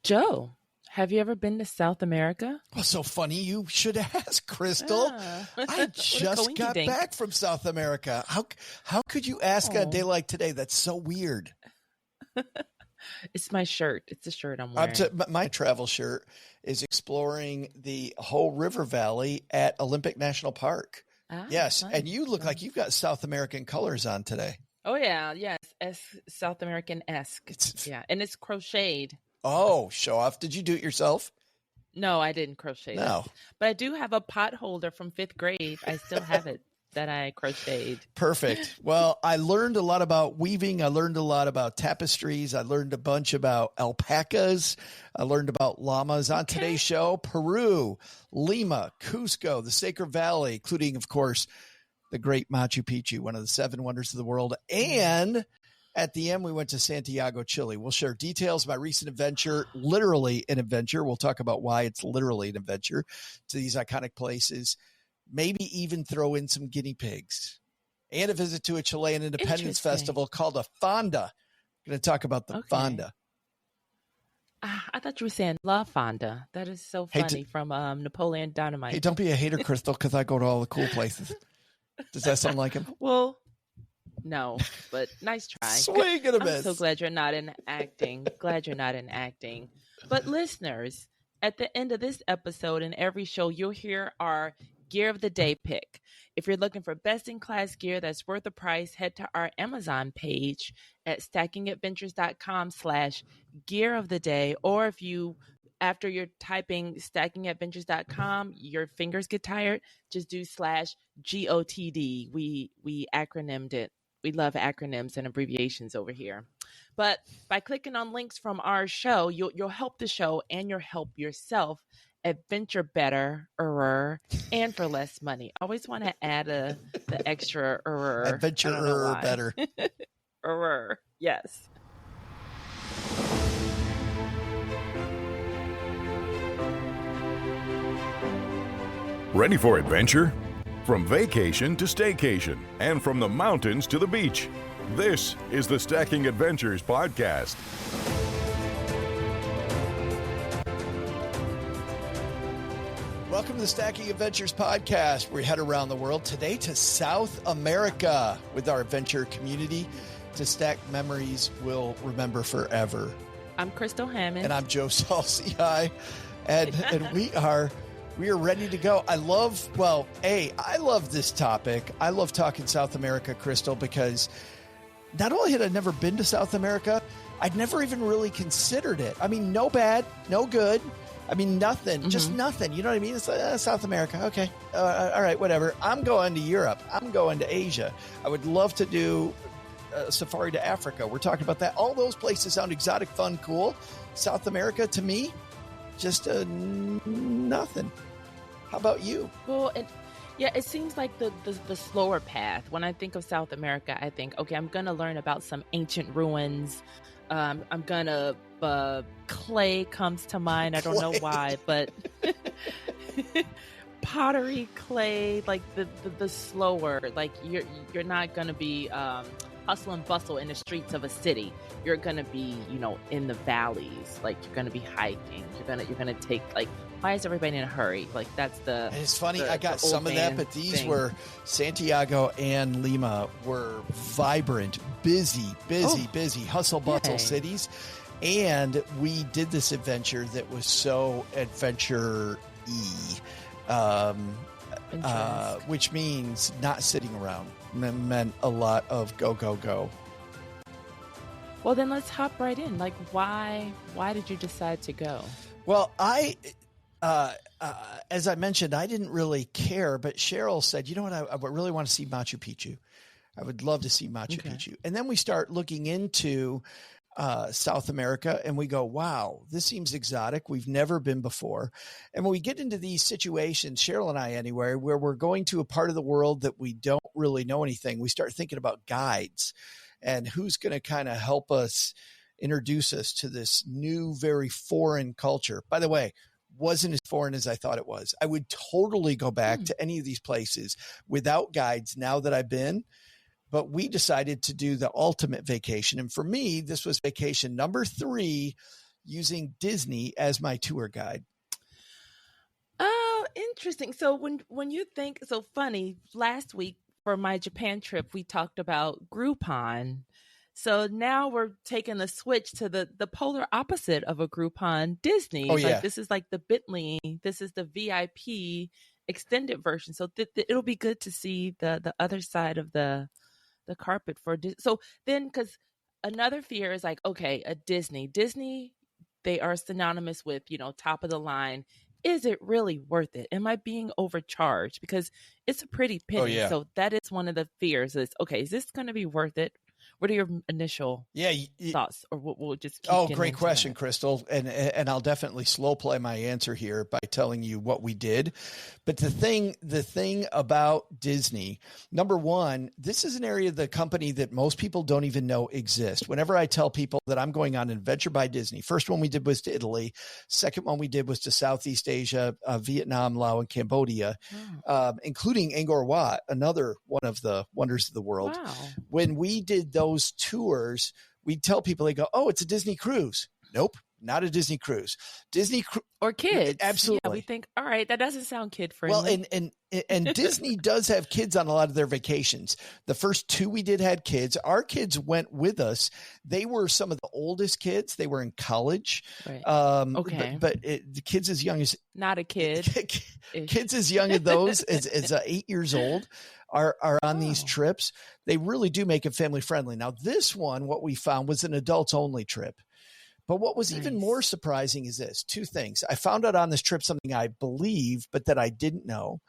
Joe, have you ever been to South America? Well, so funny you should ask, Crystal. I just got dink. back from South America. How could you ask on a day like today? That's so weird. It's my shirt. It's the shirt I'm wearing. My travel shirt is exploring the whole river valley at Olympic National Park. Yes, nice. And you look like you've got South American colors on today. Oh, yeah. Yes. South American-esque. Yeah. And it's crocheted. Oh, show off. Did you do it yourself? No, I didn't crochet. No. But I do have a pot holder from 5th grade. I still have it that I crocheted. Perfect. Well, I learned a lot about weaving. I learned a lot about tapestries. I learned a bunch about alpacas. I learned about llamas. On today's show, Peru, Lima, Cusco, the Sacred Valley, including, of course, the great Machu Picchu, one of the 7 wonders of the world. And at the end, we went to Santiago, Chile. We'll share details of my recent adventure, literally an adventure. We'll talk about why it's literally an adventure to these iconic places. Maybe even throw in some guinea pigs and a visit to a Chilean independence festival called a fonda. I'm going to talk about the fonda. I thought you were saying La Fonda. That is so funny from Napoleon Dynamite. Hey, don't be a hater, Crystal, because I go to all the cool places. Does that sound like him? Well, no, but nice try. Swing and a miss. I'm so glad you're not in acting. But listeners, at the end of this episode and every show, you'll hear our Gear of the Day pick. If you're looking for best-in-class gear that's worth the price, head to our Amazon page at stackingadventures.com/gear of the day. Or if you, after you're typing stackingadventures.com, your fingers get tired, just do /GOTD. We acronymed it. We love acronyms and abbreviations over here. But by clicking on links from our show, you'll help the show and you'll help yourself adventure better, and for less money. I always want to add the extra adventure better. Yes. Ready for adventure? From vacation to staycation, and from the mountains to the beach. This is the Stacking Adventures podcast. Welcome to the Stacking Adventures podcast. We head around the world today to South America with our adventure community to stack memories we'll remember forever. I'm Crystal Hammond. And I'm Joe Salciai. And we are ready to go. I love this topic. I love talking South America, Crystal, because not only had I never been to South America, I'd never even really considered it. I mean, no bad, no good. I mean, nothing, just nothing. You know what I mean? It's like, South America. Okay. All right, whatever. I'm going to Europe. I'm going to Asia. I would love to do a safari to Africa. We're talking about that. All those places sound exotic, fun, cool. South America, to me, just nothing. How about you? Well, it seems like the slower path. When I think of South America, I think, okay, I'm going to learn about some ancient ruins. I'm gonna clay comes to mind. I don't know why, but pottery, clay, like the slower. Like you're not gonna be hustle and bustle in the streets of a city. You're gonna be, in the valleys. Like you're gonna be hiking. You're gonna take like. Why is everybody in a hurry? Like that's the. And it's funny. I got some of that, but these were Santiago and Lima were vibrant, busy, hustle bustle cities, and we did this adventure that was so adventure-y, which means not sitting around. Meant a lot of go. Well, then let's hop right in. Like, why did you decide to go? Well, as I mentioned, I didn't really care, but Cheryl said, you know what, I really want to see Machu Picchu. I would love to see Machu Picchu. And then we start looking into South America and we go, wow, this seems exotic. We've never been before. And when we get into these situations, Cheryl and I anyway, where we're going to a part of the world that we don't really know anything, we start thinking about guides and who's going to kind of help us introduce us to this new, very foreign culture. By the way, wasn't as foreign as I thought it was. I would totally go back to any of these places without guides now that I've been, but we decided to do the ultimate vacation. And for me, this was vacation number 3. using Disney as my tour guide. Oh, interesting. So when you think, so funny, last week for my Japan trip, we talked about Groupon. So now we're taking the switch to the polar opposite of a Groupon, Disney. Oh, yeah. Like this is like the Bitly, this is the VIP extended version. So it'll be good to see the other side of the carpet for so then, because another fear is like, okay, a Disney, they are synonymous with, top of the line. Is it really worth it? Am I being overcharged? Because it's a pretty penny. Oh, yeah. So that is one of the fears is, okay, is this going to be worth it? What are your initial thoughts? Or we'll just keep great question, Crystal. And I'll definitely slow play my answer here by telling you what we did. But the thing about Disney, number one, this is an area of the company that most people don't even know exists. Whenever I tell people that I'm going on an adventure by Disney, first one we did was to Italy. Second one we did was to Southeast Asia, Vietnam, Laos, and Cambodia, including Angkor Wat, another one of the wonders of the world. Wow. When we did those tours, we tell people, they go, "Oh, it's a Disney cruise." Nope, not a Disney cruise. Or kids. Absolutely. Yeah, we think, all right, that doesn't sound kid friendly. Well, and Disney does have kids on a lot of their vacations. The first two we did had kids. Our kids went with us. They were some of the oldest kids. They were in college. Right. Okay. But the kids as young as not a kid. Kids as young as those as 8 years old are on these trips. They really do make it family friendly. Now, this one, what we found was an adults only trip. But what was even more surprising is this, two things. I found out on this trip something I believe, but that I didn't know.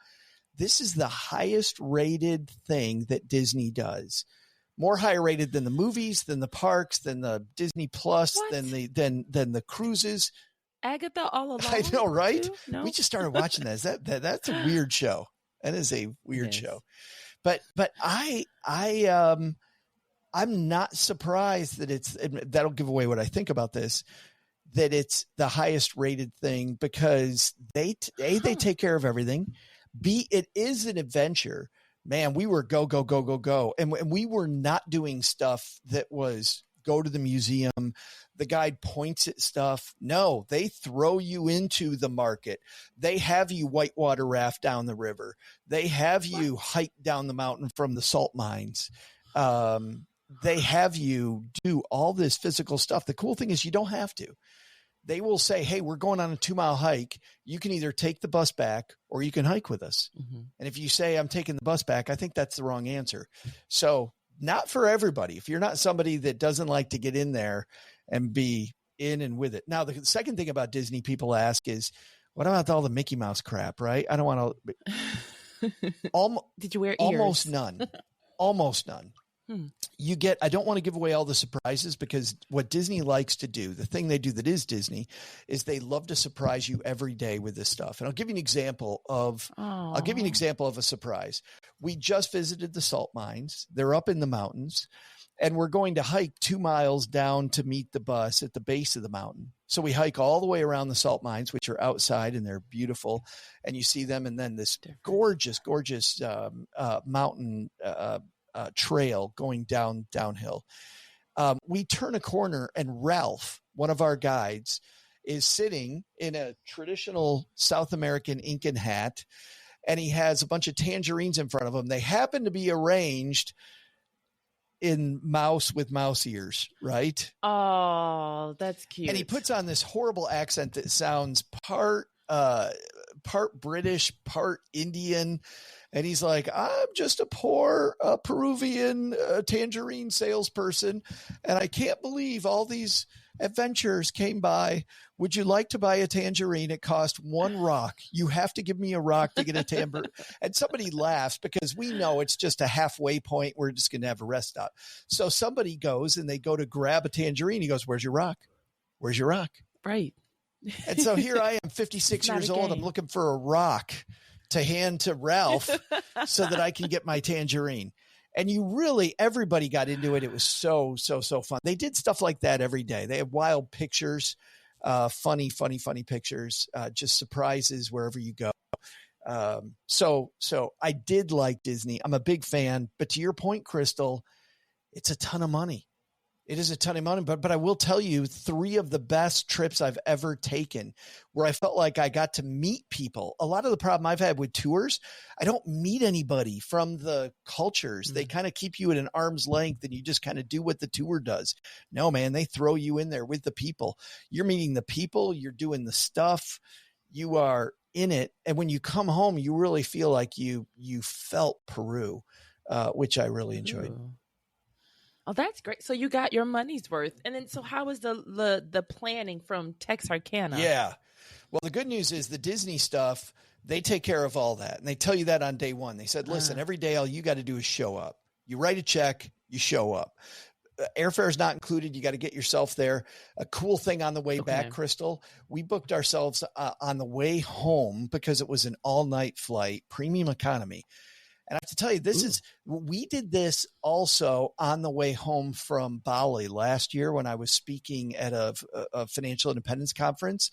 This is the highest rated thing that Disney does. More higher rated than the movies, than the parks, than the Disney Plus, than the cruises. Agatha All Alone. I know, right? No? We just started watching that. That's a weird show. That is a weird show. But I'm not surprised that that'll give away what I think about this, that it's the highest rated thing, because they take care of everything. B, it is an adventure, man. We were go. And we were not doing stuff that was go to the museum. The guide points at stuff. No, they throw you into the market. They have you whitewater raft down the river. They have you hike down the mountain from the salt mines. They have you do all this physical stuff. The cool thing is you don't have to. They will say, "Hey, we're going on a 2-mile hike. You can either take the bus back or you can hike with us." Mm-hmm. And if you say, "I'm taking the bus back," I think that's the wrong answer. So not for everybody. If you're not somebody that doesn't like to get in there and be in and with it. Now, the second thing about Disney people ask is, what about all the Mickey Mouse crap, right? I don't want to. Did you wear ears? Almost none. Almost none. I don't want to give away all the surprises, because what Disney likes to do, the thing they do that is Disney, is they love to surprise you every day with this stuff. And I'll give you an example of a surprise. We just visited the salt mines. They're up in the mountains, and we're going to hike 2 miles down to meet the bus at the base of the mountain. So we hike all the way around the salt mines, which are outside and they're beautiful, and you see them. And then this gorgeous mountain trail going downhill. We turn a corner, and Ralph, one of our guides, is sitting in a traditional South American Incan hat, and he has a bunch of tangerines in front of him. They happen to be arranged in mouse with mouse ears, right? Oh, that's cute. And he puts on this horrible accent that sounds part British, part Indian. And he's like, "I'm just a poor Peruvian tangerine salesperson, and I can't believe all these adventures came by. Would you like to buy a tangerine? It cost 1 rock. You have to give me a rock to get a tambourine." And somebody laughs, because we know it's just a halfway point. We're just going to have a rest stop. So somebody goes and they go to grab a tangerine. He goes, "Where's your rock? Where's your rock?" Right. And so here I am, 56 years old. I'm looking for a rock to hand to Ralph so that I can get my tangerine. And everybody got into it. It was so fun. They did stuff like that every day. They had wild pictures, funny pictures, just surprises wherever you go. So I did like Disney. I'm a big fan, but to your point, Crystal, it's a ton of money. It is a ton of money, but I will tell you 3 of the best trips I've ever taken where I felt like I got to meet people. A lot of the problem I've had with tours, I don't meet anybody from the cultures. They kind of keep you at an arm's length and you just kind of do what the tour does. No, man, they throw you in there with the people. You're meeting the people, you're doing the stuff, you are in it. And when you come home, you really feel like you felt Peru, which I really enjoyed. Ooh. Oh, that's great. So you got your money's worth. And then, so how was the planning from Texarkana? Yeah. Well, the good news is the Disney stuff, they take care of all that. And they tell you that on day one. They said, listen, every day, all you got to do is show up. You write a check, you show up. Airfare is not included. You got to get yourself there. A cool thing on the way back, Crystal, we booked ourselves on the way home because it was an all-night flight, premium economy. And I have to tell you, we did this also on the way home from Bali last year when I was speaking at a financial independence conference.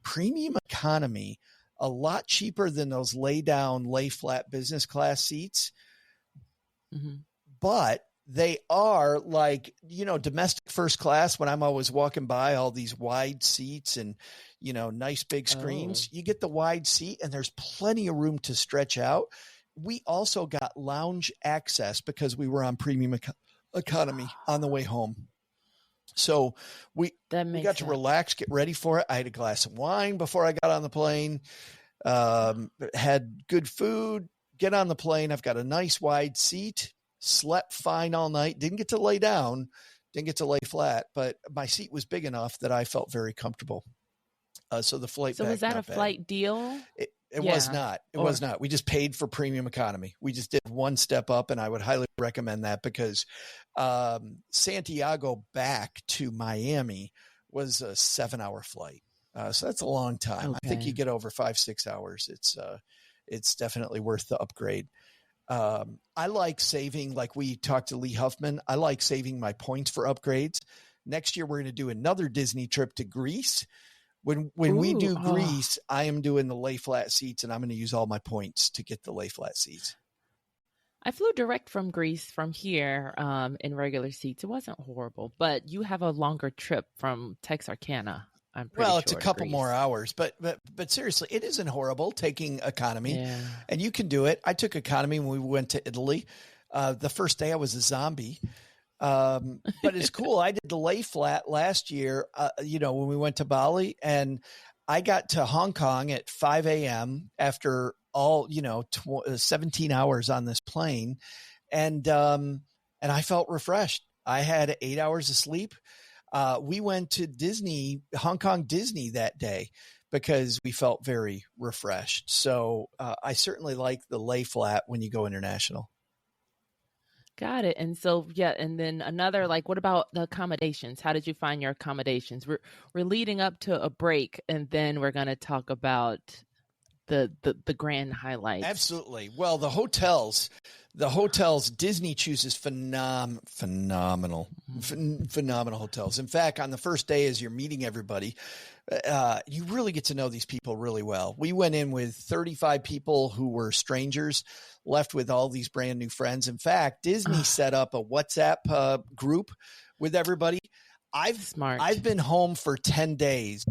Premium economy, a lot cheaper than those lay flat business class seats. Mm-hmm. But they are like, domestic first class when I'm always walking by all these wide seats and, nice big screens. You get the wide seat and there's plenty of room to stretch out. We also got lounge access because we were on premium economy on the way home. So we got to relax, get ready for it. I had a glass of wine before I got on the plane, had good food, get on the plane. I've got a nice wide seat, slept fine all night. Didn't get to lay down, didn't get to lay flat, but my seat was big enough that I felt very comfortable. So the flight. So was that a flight deal? It was not. It was not. We just paid for premium economy. We just did one step up, and I would highly recommend that because Santiago back to Miami was a 7-hour flight. So that's a long time. Okay. I think you get over 5-6 hours. It's definitely worth the upgrade. I like saving, like we talked to Lee Huffman, I like saving my points for upgrades. Next year, we're going to do another Disney trip to Greece. When we do Greece, I am doing the lay flat seats, and I'm going to use all my points to get the lay flat seats. I flew direct from Greece from here in regular seats. It wasn't horrible, but you have a longer trip from Texarkana. I'm pretty sure. It's a couple more hours, but seriously, it isn't horrible taking economy, and you can do it. I took economy when we went to Italy. The first day I was a zombie. But it's cool. I did the lay flat last year, when we went to Bali, and I got to Hong Kong at 5 a.m. after all, 17 hours on this plane. And I felt refreshed. I had 8 hours of sleep. We went to Hong Kong Disney that day because we felt very refreshed. So I certainly like the lay flat when you go international. Got it. And so, and then another, what about the accommodations? How did you find your accommodations? We're leading up to a break, and then we're going to talk about the grand highlights. Absolutely. Well, the hotels, Disney chooses phenomenal hotels. In fact, on the first day, as you're meeting everybody, you really get to know these people really well. We went in with 35 people who were strangers, left with all these brand new friends. In fact, Disney set up a WhatsApp group with everybody. I've been home for 10 days.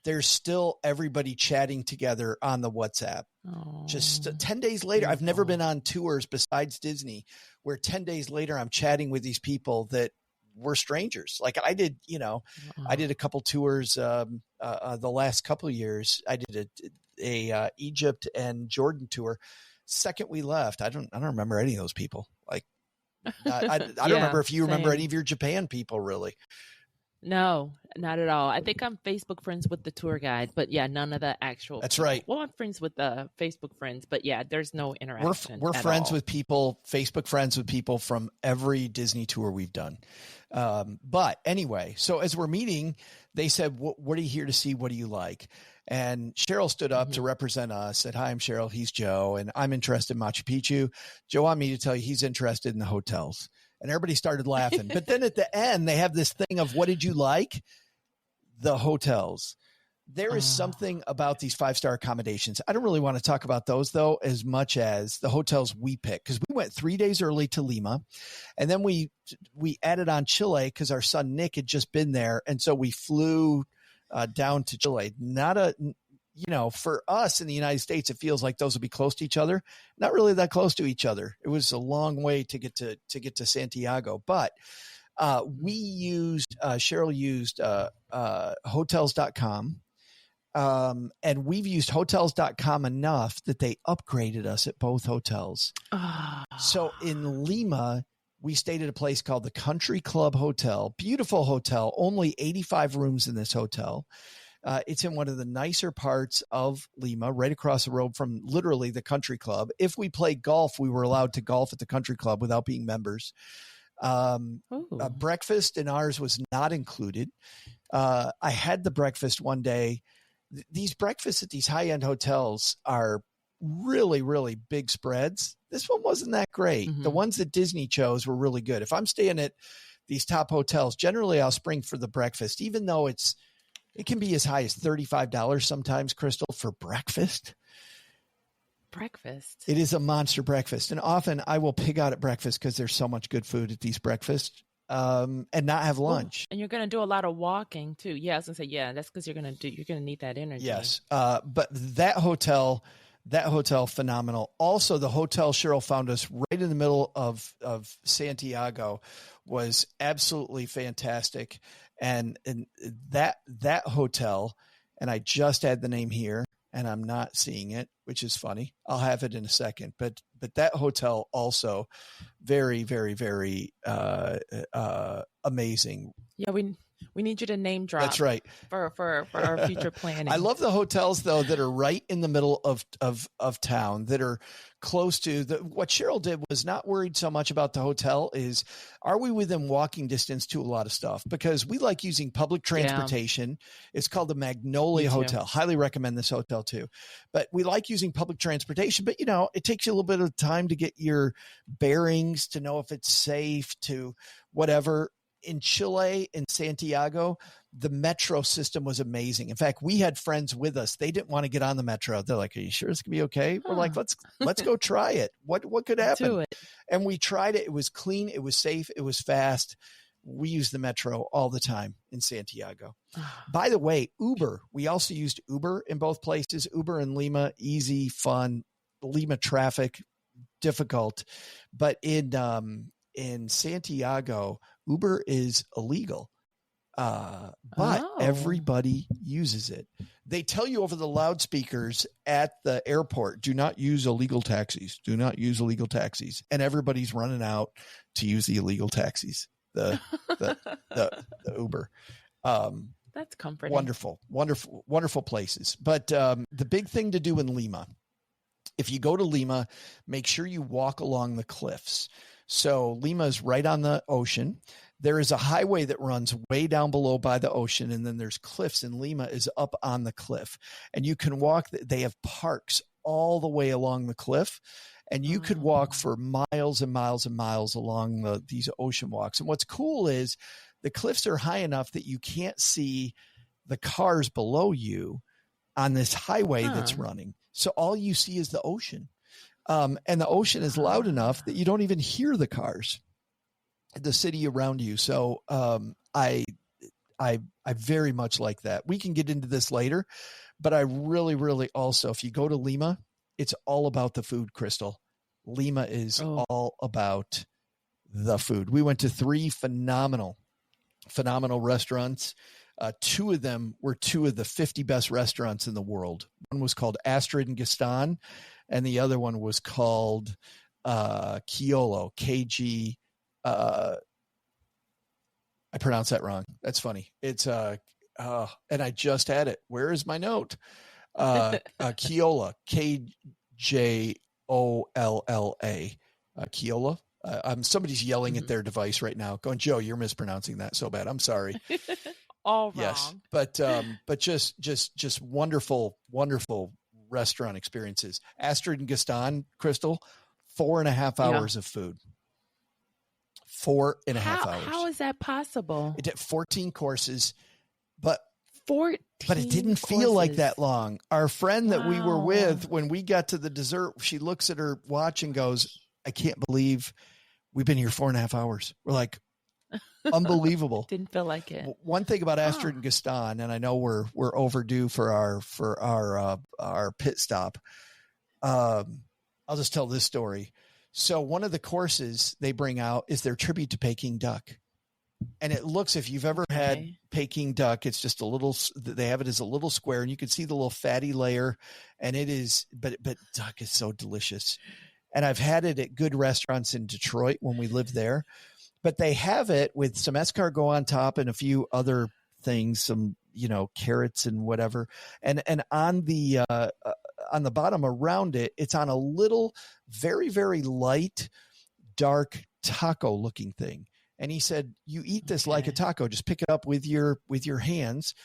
There's still everybody chatting together on the WhatsApp. Just 10 days later, I've never been on tours besides Disney where 10 days later I'm chatting with these people that were strangers. Like I did, I did a couple tours the last couple of years. I did a Egypt and Jordan tour. Second we left, I don't remember any of those people. Like I don't remember if you remember any of your Japan people really. No, not at all. I think I'm Facebook friends with the tour guide, but none of the actual. That's right. Well, I'm friends with the Facebook friends, but there's no interaction. We're friends with people, Facebook friends with people from every Disney tour we've done. But anyway, so as we're meeting, they said, what are you here to see? What do you like? And Cheryl stood up to represent us, said, hi, I'm Cheryl. He's Joe. And I'm interested in Machu Picchu. Joe wanted me to tell you he's interested in the hotels. And everybody started laughing. But then at the end, they have this thing of what did you like? The hotels. there is something about these 5-star accommodations. I don't really want to talk about those though, as much as the hotels we pick, because we went 3 days early to Lima, and then we added on Chile because our son Nick had just been there, and so we flew down to Chile. For us in the United States, it feels like those will be close to each other. Not really that close to each other. It was a long way to get to Santiago, but Cheryl used hotels.com. And we've used hotels.com enough that they upgraded us at both hotels. So in Lima, we stayed at a place called the Country Club Hotel. Beautiful hotel, only 85 rooms in this hotel. It's in one of the nicer parts of Lima, right across the road from literally the Country Club. If we played golf, we were allowed to golf at the Country Club without being members. Breakfast in ours was not included. I had the breakfast one day. These breakfasts at these high-end hotels are really, really big spreads. This one wasn't that great. The ones that Disney chose were really good. If I'm staying at these top hotels, generally I'll spring for the breakfast, even though it can be as high as $35 sometimes, Crystal, for breakfast. Breakfast. It is a monster breakfast. And often I will pig out at breakfast because there's so much good food at these breakfasts. And not have lunch. And you're going to do a lot of walking too. Yeah, I was going to say, yeah, that's because you're going to need that energy. Yes. But that hotel, phenomenal. Also, the hotel Cheryl found us right in the middle of Santiago was absolutely fantastic. And that hotel, and I just had the name here and I'm not seeing it, which is funny. I'll have it in a second, but that hotel also very, very, very amazing. Yeah, we need you to name drop. That's right. For our future planning. I love the hotels though that are right in the middle of town, that are close to what Cheryl did was not worried so much about the hotel is, are we within walking distance to a lot of stuff? Because we like using public transportation. Yeah. It's called the Magnolia Hotel. Highly recommend this hotel too. But we like using public transportation, but it takes you a little bit of time to get your bearings, to know if it's safe, to whatever. In Chile, in Santiago, the metro system was amazing. In fact, we had friends with us. They didn't want to get on the metro. They're like, "Are you sure it's gonna be okay?" We're like, "Let's go try it. What could happen?" Do it. And we tried it. It was clean. It was safe. It was fast. We use the metro all the time in Santiago. By the way, Uber. We also used Uber in both places. Uber in Lima, easy, fun. Lima traffic, difficult, but in Santiago, Uber is illegal, but everybody uses it. They tell you over the loudspeakers at the airport, do not use illegal taxis. Do not use illegal taxis. And everybody's running out to use the illegal taxis, the Uber. That's comforting. Wonderful places. But the big thing to do in Lima, if you go to Lima, make sure you walk along the cliffs. So Lima is right on the ocean. There is a highway that runs way down below by the ocean, and then there's cliffs, and Lima is up on the cliff. And you can walk. They have parks all the way along the cliff, and you could walk for miles and miles and miles along these ocean walks. And what's cool is the cliffs are high enough that you can't see the cars below you on this highway that's running. So all you see is the ocean. And the ocean is loud enough that you don't even hear the cars, the city around you. So I very much like that. We can get into this later, but I really, really also, if you go to Lima, it's all about the food, Crystal. Lima is all about the food. We went to 3 phenomenal restaurants. 2 of them were 2 of the 50 best restaurants in the world. One was called Astrid and Gaston, and the other one was called Kiolo, KG. I pronounced that wrong. That's funny. It's and I just had it. Where is my note? Kiola, KJOLLA. Kiola. Somebody's yelling at their device right now, going, "Joe, you're mispronouncing that so bad. I'm sorry." All wrong. Yes, but just wonderful restaurant experiences. Astrid and Gaston, Crystal, 4.5 hours of food. 4.5 hours. How is that possible? It did 14 courses, but 14 But it didn't feel like that long. Our friend that we were with, when we got to the dessert, she looks at her watch and goes, I can't believe we've been here 4.5 hours. We're like, unbelievable. Didn't feel like it. One thing about Astrid and Gaston, and I know we're overdue for our pit stop. I'll just tell this story. So one of the courses they bring out is their tribute to Peking duck. And it looks, if you've ever had Peking duck, it's just a little, they have it as a little square and you can see the little fatty layer, and it is, but duck is so delicious. And I've had it at good restaurants in Detroit when we lived there, but they have it with some escargot on top and a few other things, some, carrots and whatever. And on the bottom around it, it's on a little, very, very light, dark taco looking thing. And he said, you eat this like a taco, just pick it up with your hands.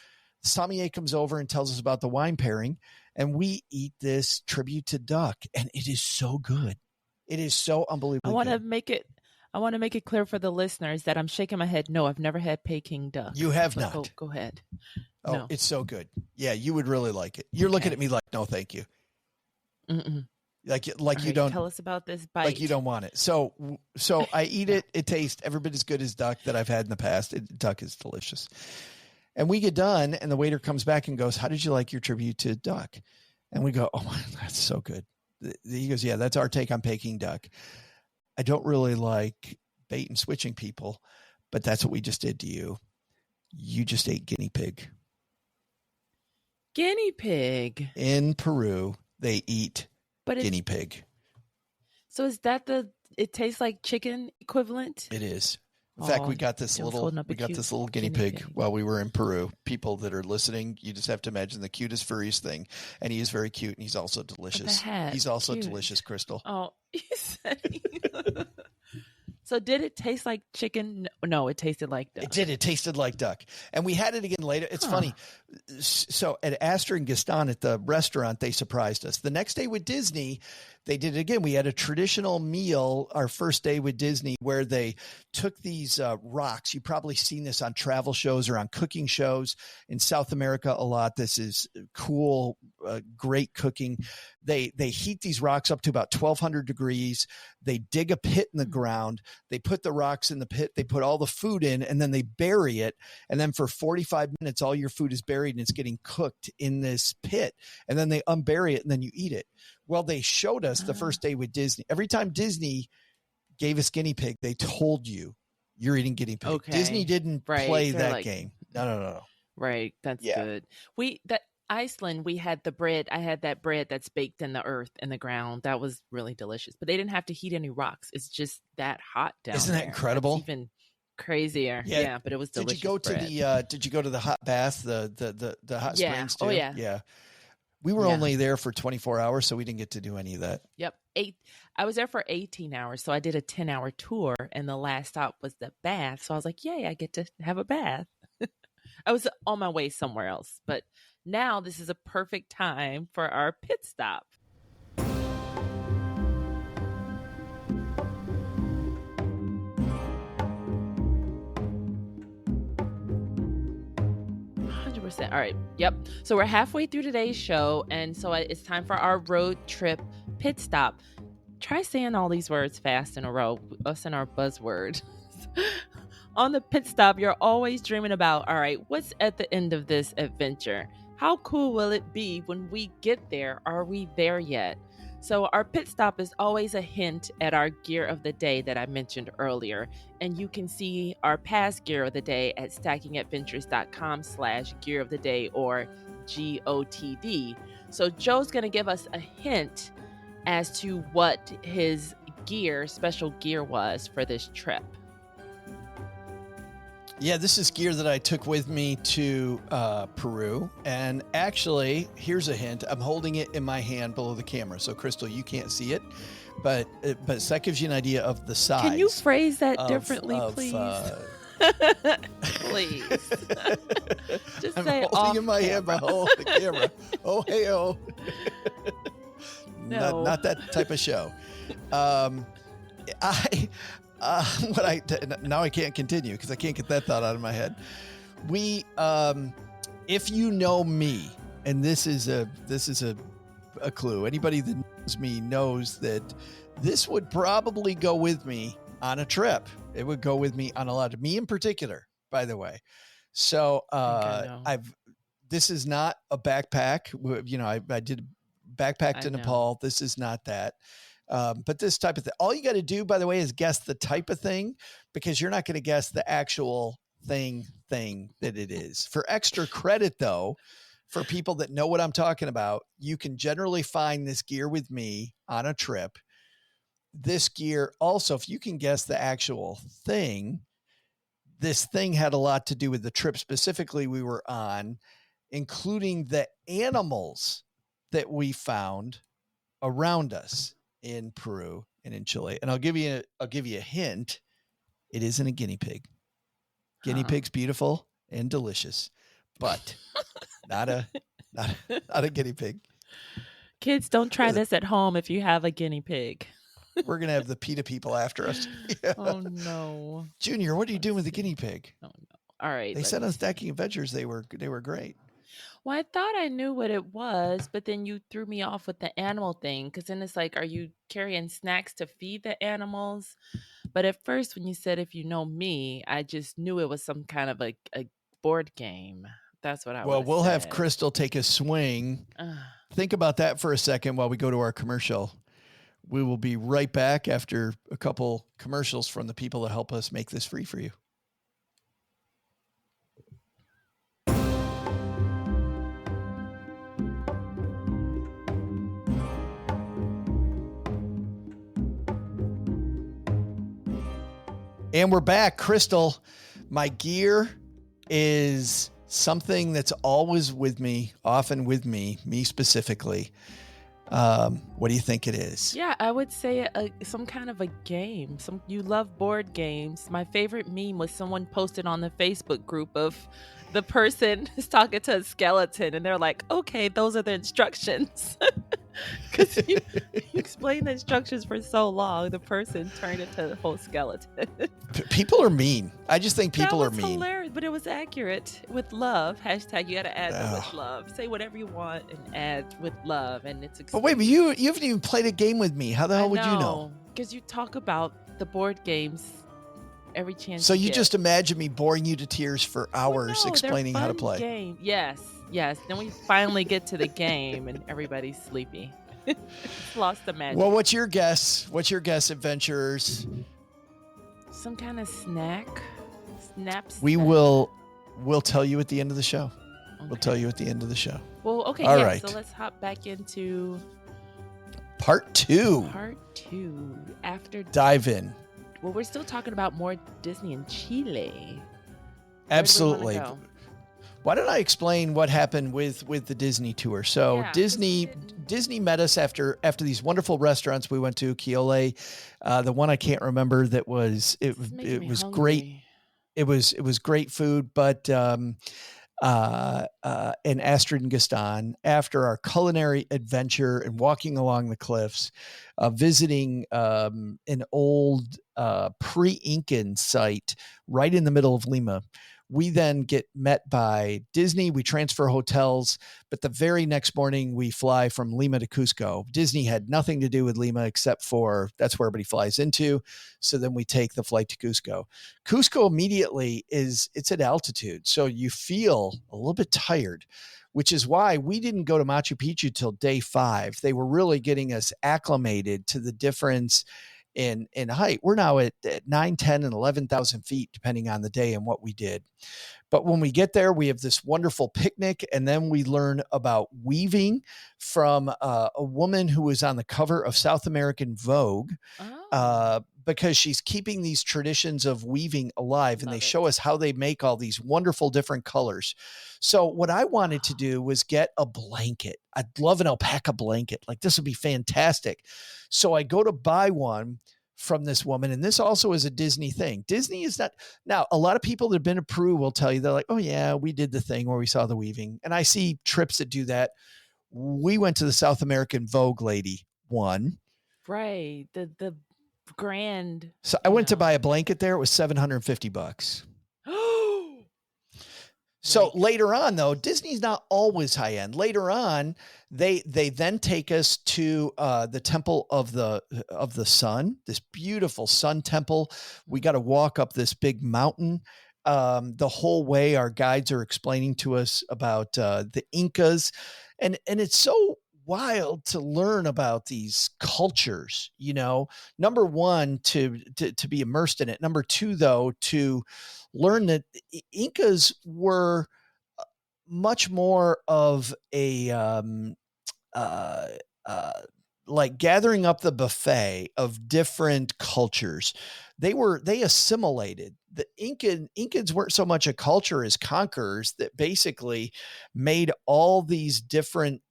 Sommelier comes over and tells us about the wine pairing, and we eat this tribute to duck, and it is so good. It is so unbelievable. I want to make it clear for the listeners that I'm shaking my head. No, I've never had Peking duck. You have not. Go ahead. Oh, no. It's so good. Yeah, you would really like it. You're looking at me like, no, thank you. Mm-mm. Like right, you don't tell us about this bite. Like you don't want it. So I eat it. It tastes every bit as good as duck that I've had in the past. Duck is delicious. And we get done, and the waiter comes back and goes, "How did you like your tribute to duck?" And we go, "Oh my, that's so good." He goes, "Yeah, that's our take on Peking duck. I don't really like bait and switching people, but that's what we just did to you. You just ate guinea pig." Guinea pig in Peru, they eat. Guinea pig. So is that it tastes like chicken equivalent? It is. In fact, we got this little guinea pig while we were in Peru. People that are listening, you just have to imagine the cutest, furriest thing. And he is very cute, and he's also delicious. He's also delicious, Crystal. Oh, so did it taste like chicken? No, it tasted like duck. It did. It tasted like duck. And we had it again later. It's funny. So at Astor and Gaston at the restaurant, they surprised us. The next day with Disney, they did it again. We had a traditional meal, our first day with Disney, where they took these rocks. You've probably seen this on travel shows or on cooking shows in South America a lot. This is cool, great cooking. They heat these rocks up to about 1,200 degrees. They dig a pit in the ground. They put the rocks in the pit. They put all the food in, and then they bury it. And then for 45 minutes, all your food is buried, and it's getting cooked in this pit. And then they unbury it, and then you eat it. Well, they showed us the first day with Disney. Every time Disney gave us guinea pig, they told you, you're eating guinea pig. Okay. Disney didn't play that game. No. Right. That's good. Iceland, we had the bread. I had that bread that's baked in the earth in the ground. That was really delicious. But they didn't have to heat any rocks. It's just that hot down there. Isn't that incredible? That's even crazier. Yeah, but it was delicious. Did you go to the hot bath, the hot springs too? Oh yeah. Yeah. We were only there for 24 hours, so we didn't get to do any of that. Yep. I was there for 18 hours, so I did a 10-hour tour, and the last stop was the bath. So I was like, yay, I get to have a bath. I was on my way somewhere else, but now this is a perfect time for our pit stop. All right. Yep. So we're halfway through today's show, and so it's time for our road trip pit stop. Try saying all these words fast in a row, us and our buzzword. On the pit stop, you're always dreaming about, all right, what's at the end of this adventure? How cool will it be when we get there? Are we there yet? So our pit stop is always a hint at our gear of the day that I mentioned earlier. And you can see our past gear of the day at stackingadventures.com/gear of the day or GOTD. So Joe's going to give us a hint as to what his special gear was for this trip. Yeah, this is gear that I took with me to Peru. And actually, here's a hint. I'm holding it in my hand below the camera. So, Crystal, you can't see it. But that gives you an idea of the size. Can you phrase that differently, please? Please. Just I'm say holding in my hand below the camera. Oh, hey-oh. No. Not that type of show. Now I can't continue because I can't get that thought out of my head. if you know me, and this is a clue. Anybody that knows me knows that this would probably go with me on a trip. It would go with me on a lot of me in particular, by the way. So this is not a backpack. You know, I did backpack to Nepal. This is not that. But this type of thing, all you got to do, by the way, is guess the type of thing, because you're not going to guess the actual thing that it is. For extra credit, though, for people that know what I'm talking about, you can generally find this gear with me on a trip. This gear also, if you can guess the actual thing, this thing had a lot to do with the trip specifically we were on, including the animals that we found around us in Peru and in Chile. And I'll give you a hint. It isn't a guinea pig. Guinea pig's beautiful and delicious, but not a guinea pig. Kids, don't try this at home if you have a guinea pig. We're going to have the PETA people after us. Yeah. Oh, no. Junior, what are you doing with the guinea pig? Oh, no. All right. They said on Stacking Adventures they were great. Well, I thought I knew what it was, but then you threw me off with the animal thing, because then it's like, are you carrying snacks to feed the animals? But at first, when you said, if you know me, I just knew it was some kind of a board game. That's what I Well, we'll have Crystal take a swing. Think about that for a second while we go to our commercial. We will be right back after a couple commercials from the people that help us make this free for you. And we're back. Crystal, my gear is something that's always with me, often with me specifically. What do you think it is? Yeah, I would say some kind of a game. You love board games. My favorite meme was someone posted on the Facebook group of the person is talking to a skeleton, and they're like, okay, those are the instructions. Because you explained the instructions for so long, the person turned into a whole skeleton. People are mean. I just think people are mean. Hilarious, but it was accurate. With love. Hashtag, you got to add the with love. Say whatever you want and add with love, and it's But wait, but you haven't even played a game with me. How the hell would you know? Because you talk about the board games every chance. So you just imagine me boring you to tears for hours explaining how to play. Game. Yes. Then we finally get to the game and everybody's sleepy. It's lost the magic. Well, what's your guess? Adventurers? Some kind of snack. We'll tell you at the end of the show. Okay. We'll tell you at the end of the show. Well, okay. All right. So let's hop back into part two. Dive in. Well, we're still talking about more Disney in Chile. Absolutely. Why don't I explain what happened with the Disney tour? So Disney met us after these wonderful restaurants we went to. Chiole, the one I can't remember that was it was hungry. Great. It was great food, but and Astrid and Gaston, after our culinary adventure and walking along the cliffs, visiting an old pre-Incan site right in the middle of Lima, we then get met by Disney. We transfer hotels, but the very next morning we fly from Lima to Cusco. Disney had nothing to do with Lima except for that's where everybody flies into. So then we take the flight to Cusco. Cusco immediately it's at altitude. So you feel a little bit tired, which is why we didn't go to Machu Picchu till day 5. They were really getting us acclimated to the difference in height. We're now at 9, 10, and 11,000 feet, depending on the day and what we did. But when we get there, we have this wonderful picnic, and then we learn about weaving from a woman who was on the cover of South American Vogue, because she's keeping these traditions of weaving alive, and they show us how they make all these wonderful different colors. So what I wanted to do was get a blanket. I'd love an alpaca blanket. Like, this would be fantastic. So I go to buy one from this woman, and this also is a Disney thing. Disney is not. Now, a lot of people that have been to Peru will tell you, they're like, oh yeah, we did the thing where we saw the weaving. And I see trips that do that. We went to the South American Vogue lady one. Right. The grand. So I went to buy a blanket there. It was $750. So later on, though, Disney's not always high end. Later on, they then take us to the Temple of the Sun, this beautiful sun temple. We got to walk up this big mountain. The whole way, our guides are explaining to us about the Incas, and it's so wild to learn about these cultures. Number one, to be immersed in it. Number two, though, to learn that Incas were much more of a like gathering up the buffet of different cultures. They assimilated. The Incans weren't so much a culture as conquerors that basically made all these different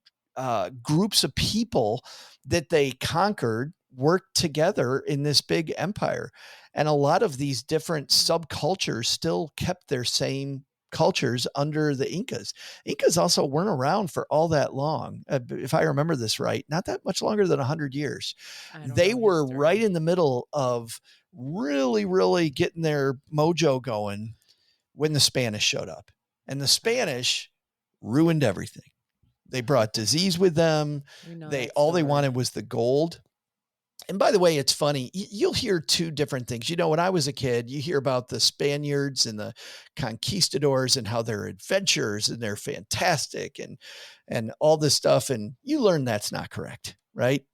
groups of people that they conquered work together in this big empire. And a lot of these different subcultures still kept their same cultures under the Incas. Incas also weren't around for all that long. If I remember this right, not that much longer than 100 years. They were right in the middle of really, really getting their mojo going when the Spanish showed up. And the Spanish ruined everything. They brought disease with them. They wanted was the gold. And by the way, it's funny. You'll hear two different things. When I was a kid, you hear about the Spaniards and the conquistadors and how they're adventurers and they're fantastic and all this stuff. And you learn that's not correct, right?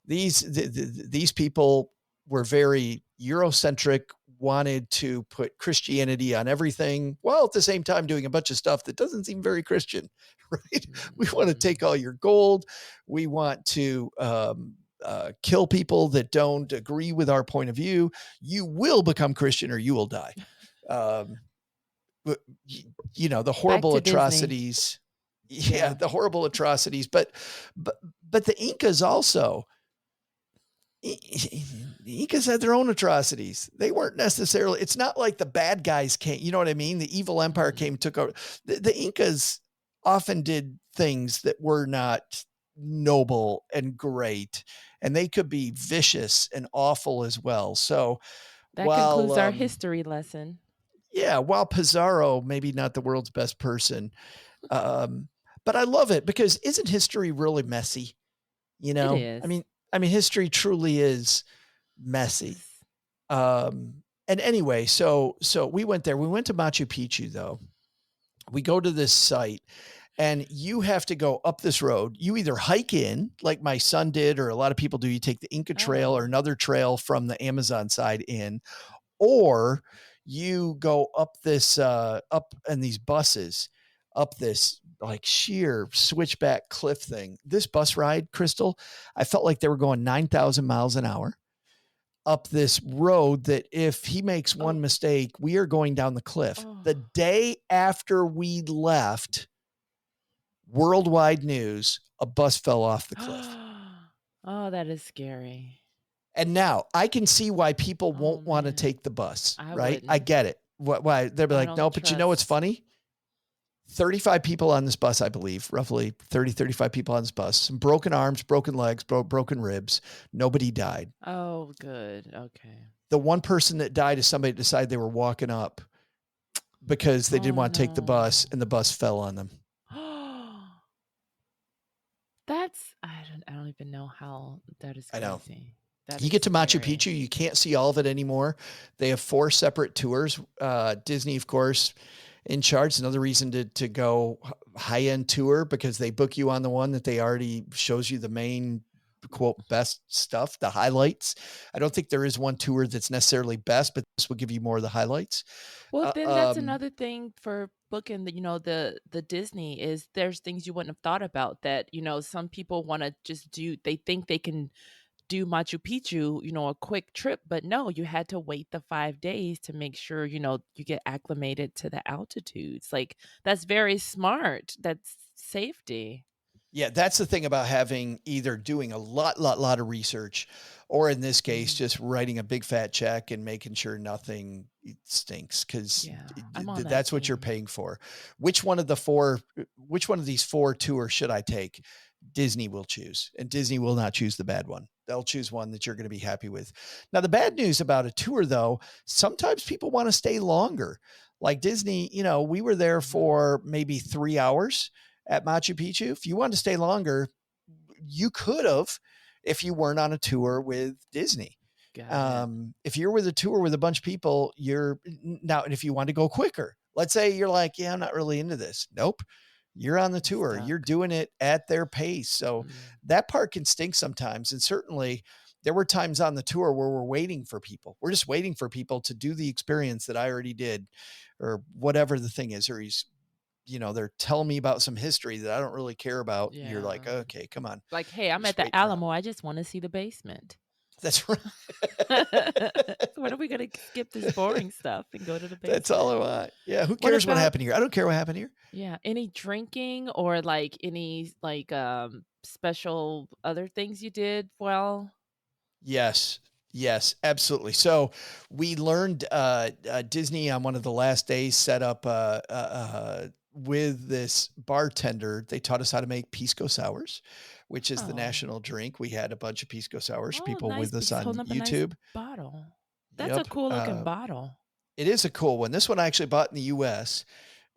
These people were very Eurocentric, wanted to put Christianity on everything, while at the same time doing a bunch of stuff that doesn't seem very Christian, right? We want to take all your gold. We want to kill people that don't agree with our point of view. You will become Christian or you will die. The horrible atrocities. Yeah, the horrible atrocities. But the Incas also, the Incas had their own atrocities. They weren't necessarily, it's not like the bad guys came, you know what I mean? The evil empire came, took over. The Incas often did things that were not noble and great, and they could be vicious and awful as well. So that concludes our history lesson. Yeah, while Pizarro, maybe not the world's best person, but I love it because isn't history really messy? It is. I mean, history truly is messy. And anyway, so we went there. We went to Machu Picchu, though. We go to this site, and you have to go up this road. You either hike in, like my son did, or a lot of people do. You take the Inca Trail or another trail from the Amazon side in, or you go up this, up in these buses, up this like sheer switchback cliff thing. This bus ride, Crystal, I felt like they were going 9,000 miles an hour up this road that if he makes one mistake, we are going down the cliff. The day after we left, worldwide news, a bus fell off the cliff. Oh, that is scary. And now I can see why people won't want to take the bus, right? Wouldn't. I get it. Why? They'll be like, no, but you know what's funny? 35 people on this bus, I believe, roughly 30, 35 people on this bus. Some broken arms, broken legs, broken ribs. Nobody died. Oh, good. Okay. The one person that died is somebody that decided they were walking up because they didn't want to take the bus, and the bus fell on them. I don't even know how that is crazy. I know. You get to Machu Picchu, you can't see all of it anymore. They have 4 separate tours. Disney, of course, in charge. Another reason to go high-end tour, because they book you on the one that they already shows you the main, quote, best stuff, the highlights. I don't think there is one tour that's necessarily best, but this will give you more of the highlights. Well, then that's another thing for booking the Disney is there's things you wouldn't have thought about that, some people want to just do, they think they can do Machu Picchu, a quick trip, but no, you had to wait the 5 days to make sure, you get acclimated to the altitudes. Like, that's very smart. That's safety. Yeah, that's the thing about having either doing a lot of research, or in this case, just writing a big fat check and making sure nothing stinks, because that's what you're paying for. Which one of these 4 tours should I take? Disney will choose, and Disney will not choose the bad one. They'll choose one that you're going to be happy with. Now, the bad news about a tour, though, sometimes people want to stay longer. Like Disney, we were there for maybe 3 hours at Machu Picchu. If you wanted to stay longer, you could have, if you weren't on a tour with Disney. If you're with a tour with a bunch of people, and if you want to go quicker, let's say you're like, yeah, I'm not really into this. Nope. You're on the tour. You're doing it at their pace. So that part can stink sometimes. And certainly there were times on the tour where we're waiting for people. We're just waiting for people to do the experience that I already did, or whatever the thing is, or they're telling me about some history that I don't really care about. Yeah. You're like, okay, come on. Like, hey, I'm at the Alamo. I just want to see the basement. That's right. When are we going to skip this boring stuff and go to the basement? That's all I want. Yeah. Who cares what happened here? I don't care what happened here. Yeah. Any drinking or like any special other things you did? Well, yes, absolutely. So we learned Disney on one of the last days set up with this bartender. They taught us how to make pisco sours, which is the national drink. We had a bunch of pisco sours. People nice. With us on YouTube. Nice bottle. That's a cool looking bottle. It is a cool one. This one I actually bought in the U.S.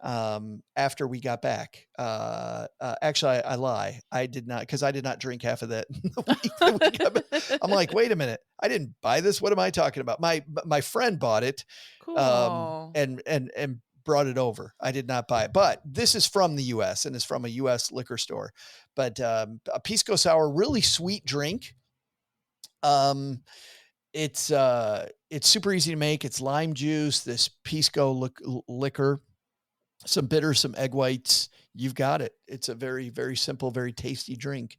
After we got back. Actually, I lie. I did not, because I did not drink half of that. I'm like, wait a minute. I didn't buy this. What am I talking about? My friend bought it. Cool. And brought it over. I did not buy it, but this is from the U.S. and is from a U.S. liquor store. But a pisco sour, really sweet drink. It's super easy to make. It's lime juice, this pisco liquor, some bitter, some egg whites. You've got it. It's a very, very simple, very tasty drink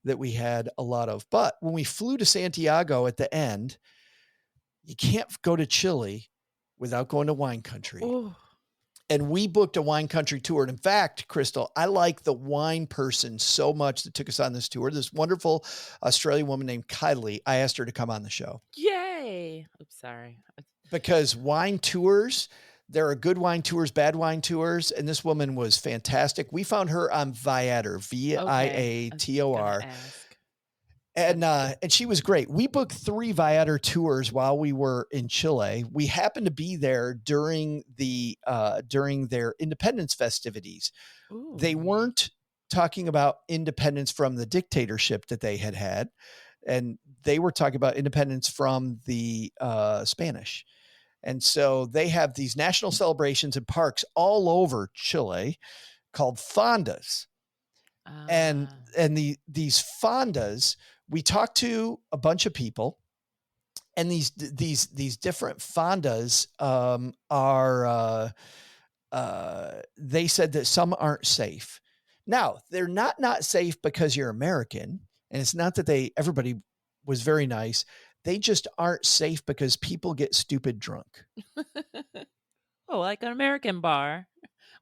that we had a lot of. But when we flew to Santiago at the end, you can't go to Chile without going to wine country. Ooh. And we booked a wine country tour. And in fact, Crystal, I like the wine person so much that took us on this tour. This wonderful Australian woman named Kylie. I asked her to come on the show. Yay. Oops, sorry. Because wine tours, there are good wine tours, bad wine tours. And this woman was fantastic. We found her on Viator, Viator. And she was great. We booked 3 Viator tours while we were in Chile. We happened to be there during their independence festivities. Ooh. They weren't talking about independence from the dictatorship that they had, and they were talking about independence from the Spanish. And so they have these national celebrations in parks all over Chile called fondas. And these fondas, we talked to a bunch of people, and these different fondas they said that some aren't safe. Now, they're not safe because you're American, and it's not that everybody was very nice. They just aren't safe because people get stupid drunk. Oh, like an American bar.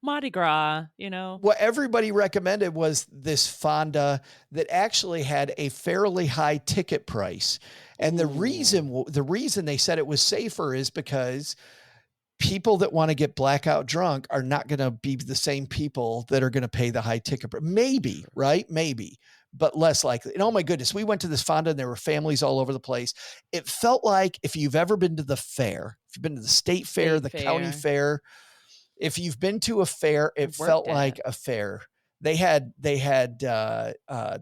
Mardi Gras, What everybody recommended was this fonda that actually had a fairly high ticket price. And the reason they said it was safer is because people that want to get blackout drunk are not going to be the same people that are going to pay the high ticket price. Maybe, right? Maybe, but less likely. And oh my goodness, we went to this fonda and there were families all over the place. It felt like if you've ever been to the fair, if you've been to the state fair, the county fair, if you've been to a fair, it felt like a fair. They had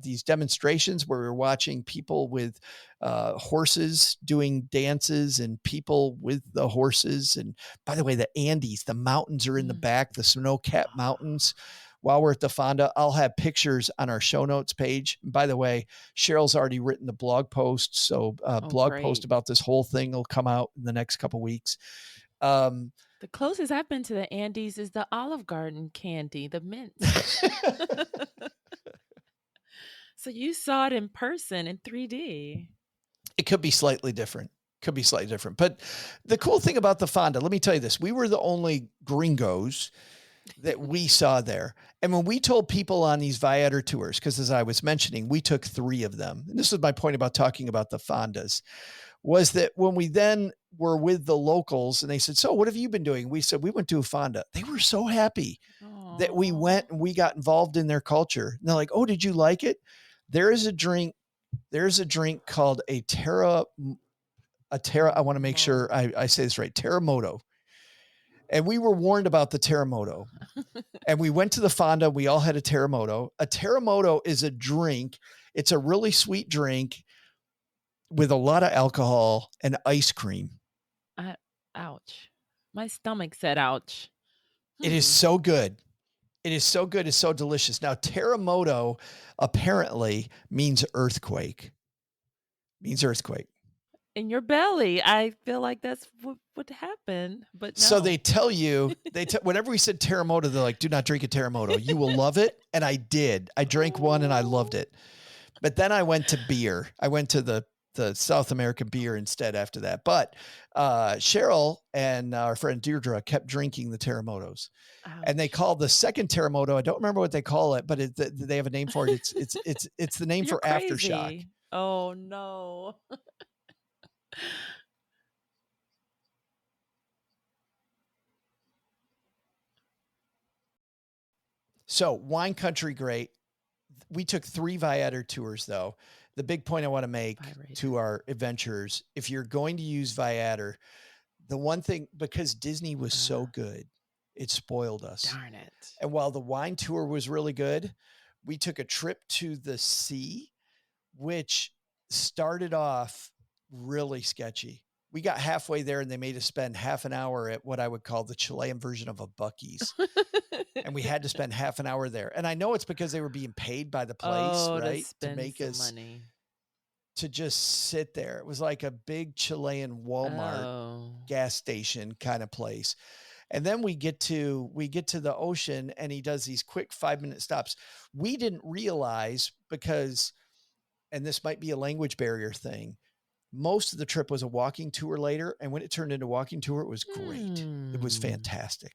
these demonstrations where we were watching people with horses doing dances and people with the horses. And by the way, the Andes, the mountains are in the back, the snow-capped mountains. While we're at the fonda, I'll have pictures on our show notes page. And by the way, Cheryl's already written the blog post. So blog post about this whole thing will come out in the next couple of weeks. The closest I've been to the Andes is the Olive Garden candy, the mint. So you saw it in person in 3D. It could be slightly different. But the cool thing about the fonda, let me tell you this. We were the only gringos that we saw there. And when we told people on these Viator tours, because as I was mentioning, we took 3 of them. And this is my point about talking about the fondas, was that when we then were with the locals and they said, so what have you been doing? We said, we went to a fonda. They were so happy that we went and we got involved in their culture. And they're like, oh, did you like it? There's a drink called a Terra, I want to make sure I say this right. Terremoto. And we were warned about the terremoto. And we went to the fonda. We all had a terremoto. A terremoto is a drink. It's a really sweet drink with a lot of alcohol and ice cream. Ouch. My stomach said ouch. It is so good. It is so good. It's so delicious. Now, terremoto apparently means earthquake. Means earthquake. In your belly. I feel like that's what would happen, but no. So they tell you, whenever we said terremoto, they're like, do not drink a terremoto. You will love it. And I did. I drank one and I loved it. But then I went to beer. I went to the South American beer instead after that. But Cheryl and our friend Deirdre kept drinking the terremotos. Ouch. And they call the second terremoto, I don't remember what they call it, but they have a name for it. It's the name for crazy. aftershock. Oh no. So wine country, great. We took 3 Viator tours though. The big point I want to make to our adventurers, if you're going to use Viator, the one thing, because Disney was so good, it spoiled us. Darn it. And while the wine tour was really good, we took a trip to the sea, which started off really sketchy. We got halfway there and they made us spend half an hour at what I would call the Chilean version of a Buc-ee's. And we had to spend half an hour there. And I know it's because they were being paid by the place, right? To make us money. To just sit there. It was like a big Chilean Walmart gas station kind of place. And then we get to the ocean and he does these quick 5-minute stops. We didn't realize because, and this might be a language barrier thing, most of the trip was a walking tour later. And when it turned into a walking tour, it was great. It was fantastic.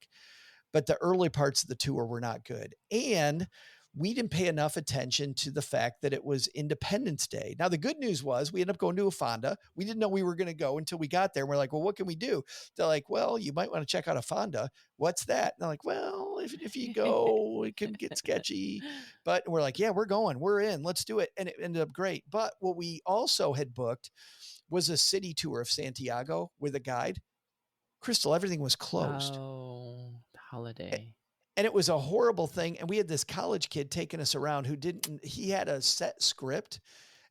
But the early parts of the tour were not good. And we didn't pay enough attention to the fact that it was Independence Day. Now, the good news was we ended up going to a fonda. We didn't know we were going to go until we got there. And we're like, well, what can we do? They're like, well, you might want to check out a fonda. What's that? And they're like, well, if you go, it can get sketchy. But we're like, yeah, we're going. We're in. Let's do it. And it ended up great. But what we also had booked was a city tour of Santiago with a guide. Crystal, everything was closed. Oh, holiday. And it was a horrible thing. And we had this college kid taking us around he had a set script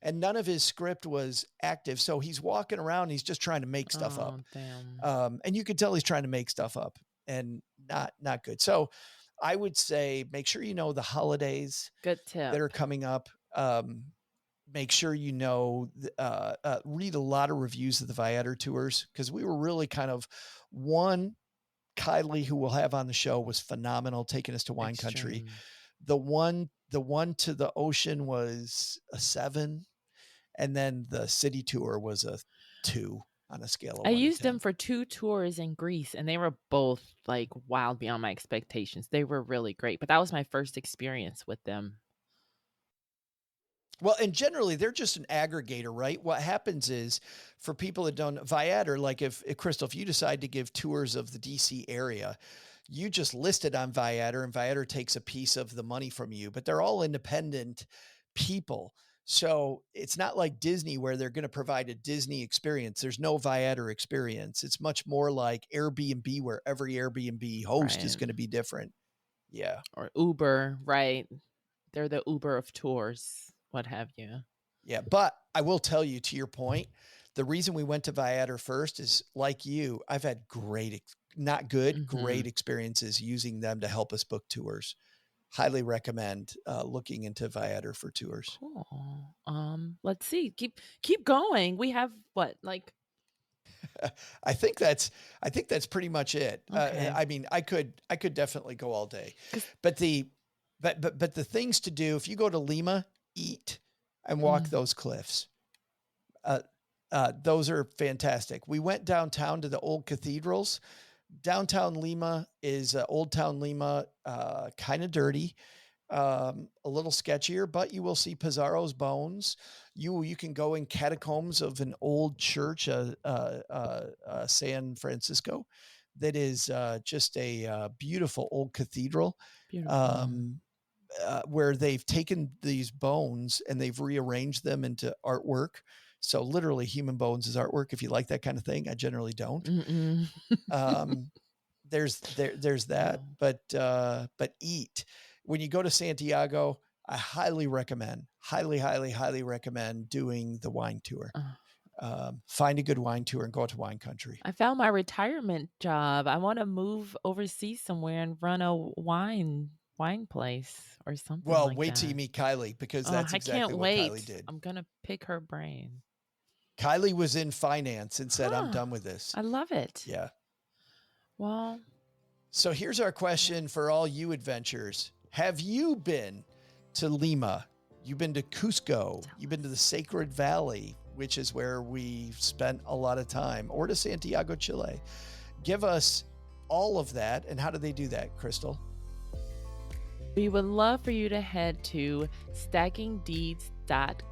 and none of his script was active. So he's walking around. He's just trying to make stuff up. Damn. And you could tell he's trying to make stuff up and not good. So I would say, make sure you know the holidays good tip that are coming up. Make sure you know, read a lot of reviews of the Viator tours. Cause we were really kind of Kylie, who we'll have on the show, was phenomenal, taking us to wine country. The one to the ocean was a 7. And then the city tour was a 2 on a scale of 1 I to used 10. them for 2 tours in Greece and they were both like wild beyond my expectations. They were really great, but that was my first experience with them. Well, and generally they're just an aggregator, right? What happens is for people that don't, Viator, like if Crystal, if you decide to give tours of the DC area, you just list it on Viator and Viator takes a piece of the money from you, but they're all independent people. So it's not like Disney where they're going to provide a Disney experience. There's no Viator experience. It's much more like Airbnb where every Airbnb host is going to be different. Yeah. Or Uber, right? They're the Uber of tours. What have you? Yeah. But I will tell you, to your point, the reason we went to Viator first is like you, I've had great experiences using them to help us book tours. Highly recommend looking into Viator for tours. Cool. Let's see. Keep going. We have what, like I think that's pretty much it. Okay. I mean, I could definitely go all day, but the things to do, if you go to Lima, eat and walk those cliffs. Those are fantastic. We went downtown to the old cathedrals. Downtown Lima is Old Town Lima, kind of dirty, a little sketchier, but you will see Pizarro's bones. You can go in catacombs of an old church, San Francisco, that is just a beautiful old cathedral. Beautiful. Where they've taken these bones and they've rearranged them into artwork. So literally human bones is artwork. If you like that kind of thing, I generally don't. there's that, but eat. When you go to Santiago, I highly recommend doing the wine tour. Find a good wine tour and go to wine country. I found my retirement job. I want to move overseas somewhere and run a wine place or something Well, like wait that. till you meet Kylie, because that's exactly what Kylie did. I'm going to pick her brain. Kylie was in finance and said, I'm done with this. I love it. Yeah. Well, so here's our question for all you adventurers. Have you been to Lima? You've been to Cusco? You've been to the Sacred Valley, which is where we spent a lot of time, or to Santiago, Chile? Give us all of that. And how do they do that, Crystal? We would love for you to head to stackingdeeds.com.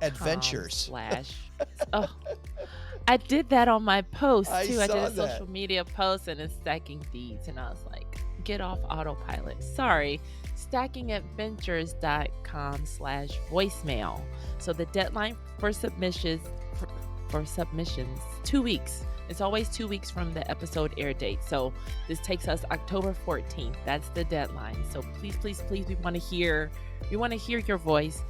Adventures. Oh, I did that on my post too. I did a that. social media post and it's Stacking Deeds. And I was like, get off autopilot. Sorry. stackingadventures.com/voicemail. So the deadline for submissions, 2 weeks. It's always 2 weeks from the episode air date. So this takes us October 14th. That's the deadline. So please, we want to hear your voice.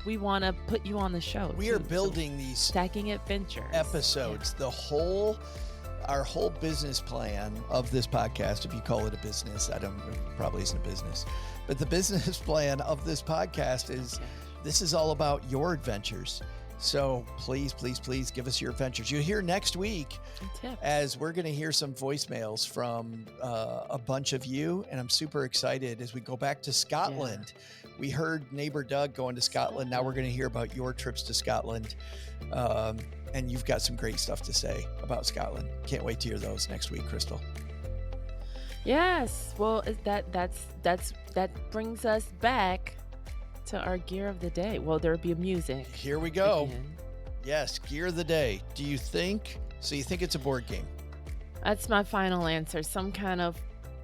We want to put you on the show. We are building these Stacking Adventures episodes. Yeah. Our whole business plan of this podcast, if you call it a business, it probably isn't a business, but the business plan of this podcast is This is all about your adventures. So please give us your adventures. You'll hear next week as we're going to hear some voicemails from a bunch of you. And I'm super excited as we go back to Scotland. Yeah. We heard neighbor Doug going to Scotland. Now we're going to hear about your trips to Scotland. And you've got some great stuff to say about Scotland. Can't wait to hear those next week, Crystal. Yes. Well, that brings us back to our gear of the day. Well, there'll be music. Here we go. Again. Yes, gear of the day. Do you think it's a board game? That's my final answer. Some kind of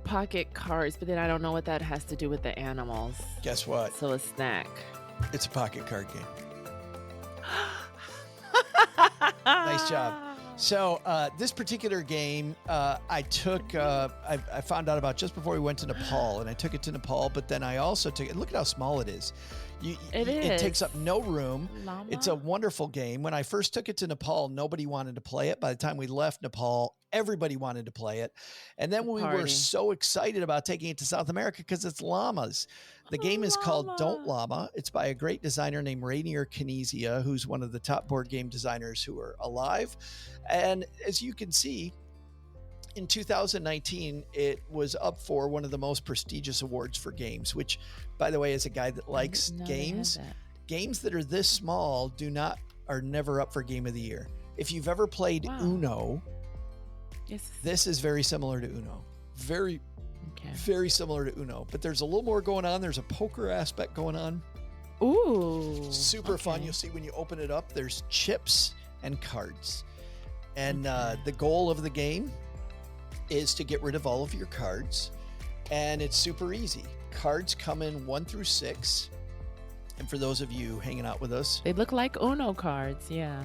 pocket cards, but then I don't know what that has to do with the animals. Guess what? So a snack. It's a pocket card game. Nice job. So this particular game, I found out about just before we went to Nepal, and I took it to Nepal, but then I also took it. Look at how small it is. It takes up no room. Llama? It's a wonderful game. When I first took it to Nepal, nobody wanted to play it. By the time we left Nepal, everybody wanted to play it. And then we were so excited about taking it to South America because it's llamas. The game is called Don't Llama. It's by a great designer named Rainier Knizia, who's one of the top board game designers who are alive. And as you can see, in 2019, it was up for one of the most prestigious awards for games, which, by the way, as a guy that likes games that are this small are never up for Game of the Year. If you've ever played Uno, this is very similar to Uno. Very similar to Uno, but there's a little more going on. There's a poker aspect going on. Ooh. Super fun. You'll see when you open it up, there's chips and cards. And the goal of the game is to get rid of all of your cards. And it's super easy. Cards come in 1 through 6. And for those of you hanging out with us, they look like Uno cards. Yeah.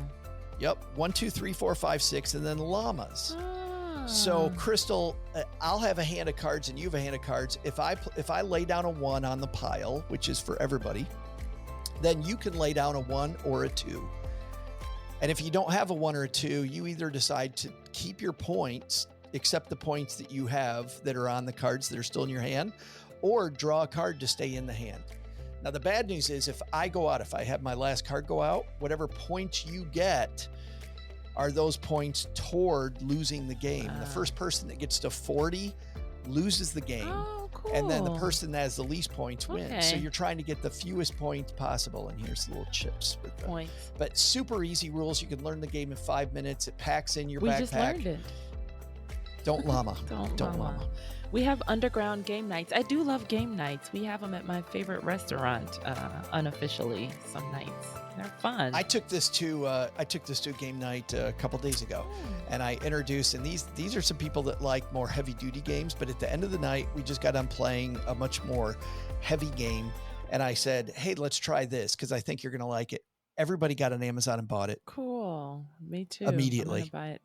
Yep. 1, 2, 3, 4, 5, 6, and then llamas. So, Crystal, I'll have a hand of cards and you have a hand of cards. If I lay down a 1 on the pile, which is for everybody, then you can lay down a 1 or a 2. And if you don't have a 1 or a 2, you either decide to keep your points, accept the points that you have that are on the cards that are still in your hand, or draw a card to stay in the hand. Now, the bad news is if I have my last card go out, whatever points you get are those points toward losing the game. The first person that gets to 40 loses the game. Oh, cool. And then the person that has the least points wins. So you're trying to get the fewest points possible. And here's the little chips with the points. But super easy rules. You can learn the game in 5 minutes. It packs in your backpack. We just learned it. Don't llama. Don't llama. We have underground game nights. I do love game nights. We have them at my favorite restaurant, unofficially, some nights. They're fun. I took this to game night a couple days ago, and I introduced. And these are some people that like more heavy duty games. But at the end of the night, we just got done playing a much more heavy game, and I said, "Hey, let's try this because I think you're gonna like it." Everybody got on Amazon and bought it. Cool. Me too. Immediately. I'm gonna buy it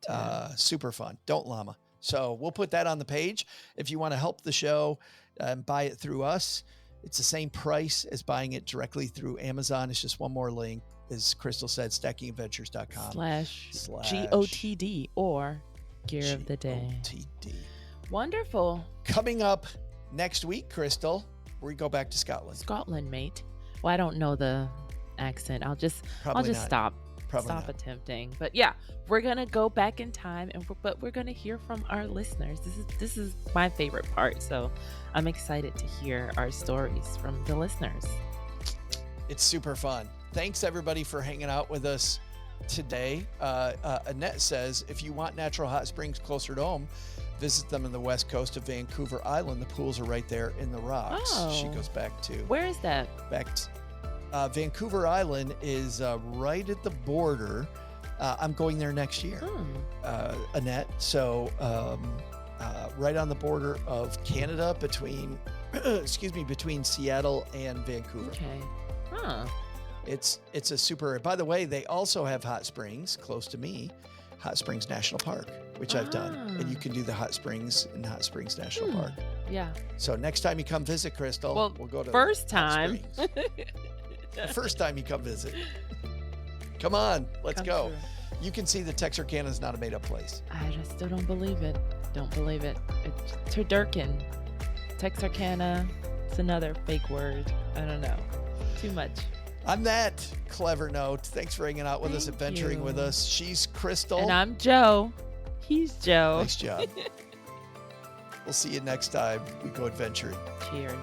too. Super fun. Don't llama. So we'll put that on the page. If you want to help the show and buy it through us, it's the same price as buying it directly through Amazon. It's just one more link, as Crystal said, stackingadventures.com slash GOTD or Gear of the Day. GOTD. Wonderful. Coming up next week, Crystal, we go back to Scotland. Scotland, mate. Well, I don't know the accent. I'll just stop attempting. But yeah, we're gonna go back in time, but we're gonna hear from our listeners. This is my favorite part. So I'm excited to hear our stories from the listeners. It's super fun. Thanks everybody for hanging out with us today. Annette says, if you want natural hot springs closer to home, visit them in the west coast of Vancouver Island. The pools are right there in the rocks. Oh. She goes back to. Where is that? Vancouver Island is right at the border. I'm going there next year, Annette. So right on the border of Canada between, between Seattle and Vancouver. Okay. Huh. It's a super, by the way, they also have hot springs close to me, Hot Springs National Park, which I've done. And you can do the hot springs in Hot Springs National Park. Yeah. So next time you come visit, Crystal, we'll go to first time. The first time you come visit. Come on, let's go. True. You can see that Texarkana is not a made-up place. I just still don't believe it. Don't believe it. It's Turducken. Texarkana. It's another fake word. I don't know. Too much. On that clever note, thanks for hanging out with us, adventuring with us. She's Crystal. And I'm Joe. He's Joe. Nice job. We'll see you next time we go adventuring. Cheers.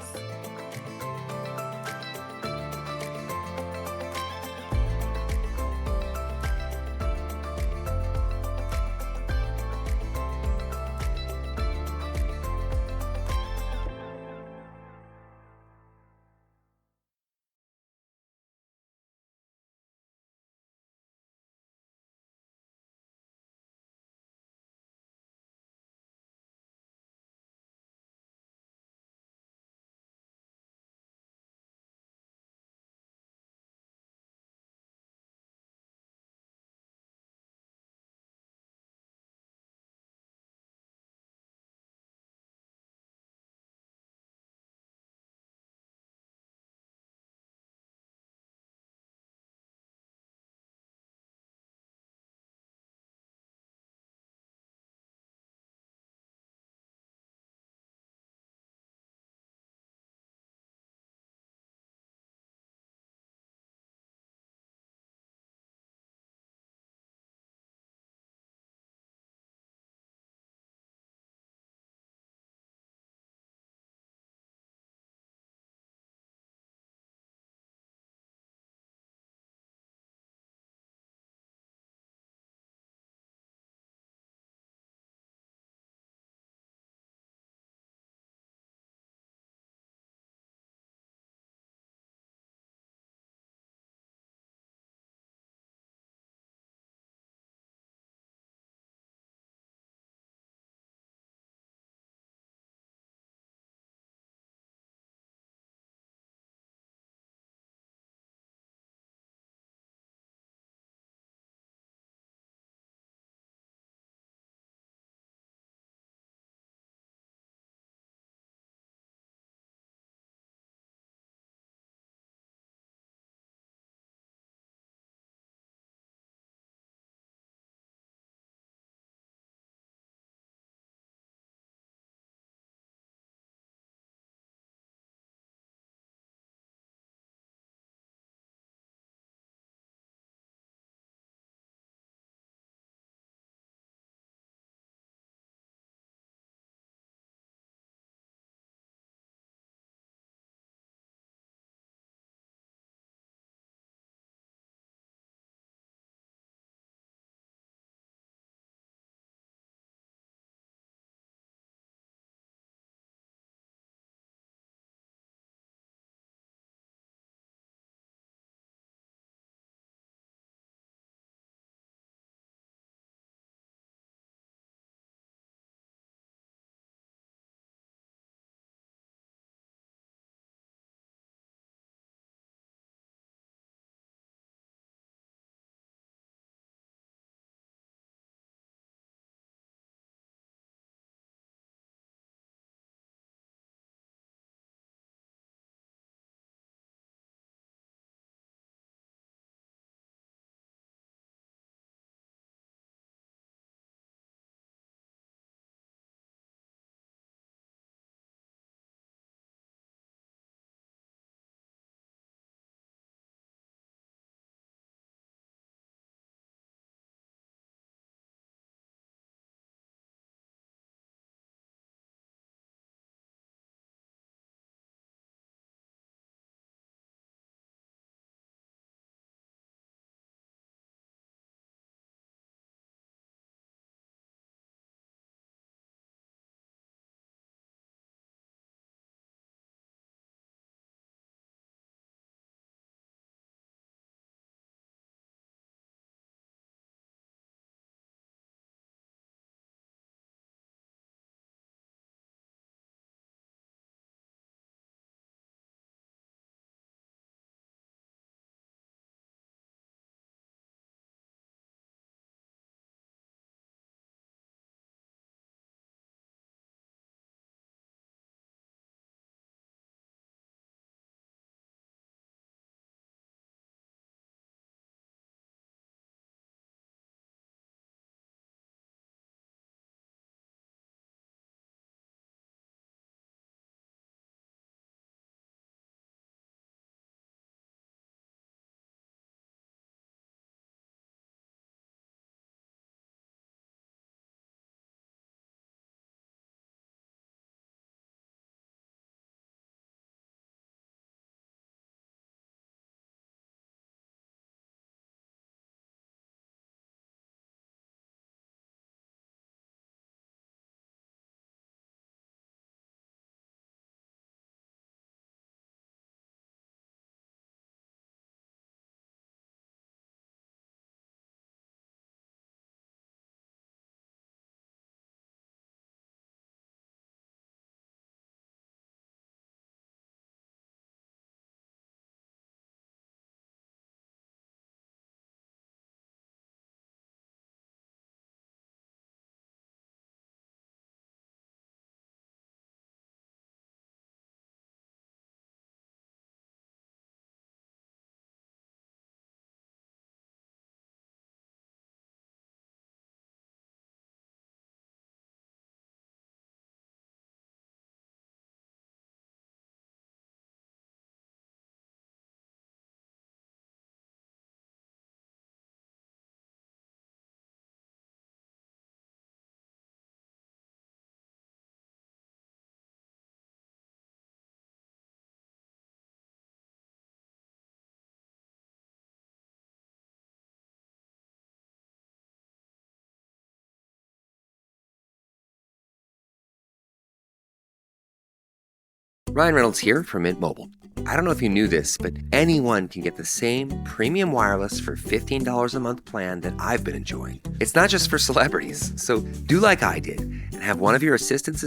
Ryan Reynolds here from Mint Mobile. I don't know if you knew this, but anyone can get the same premium wireless for $15 a month plan that I've been enjoying. It's not just for celebrities. So do like I did and have one of your assistants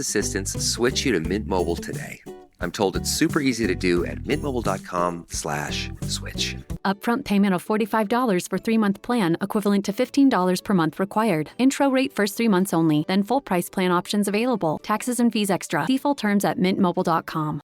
switch you to Mint Mobile today. I'm told it's super easy to do at mintmobile.com/switch. Upfront payment of $45 for 3-month plan, equivalent to $15 per month required. Intro rate first 3 months only, then full price plan options available. Taxes and fees extra. See full terms at mintmobile.com.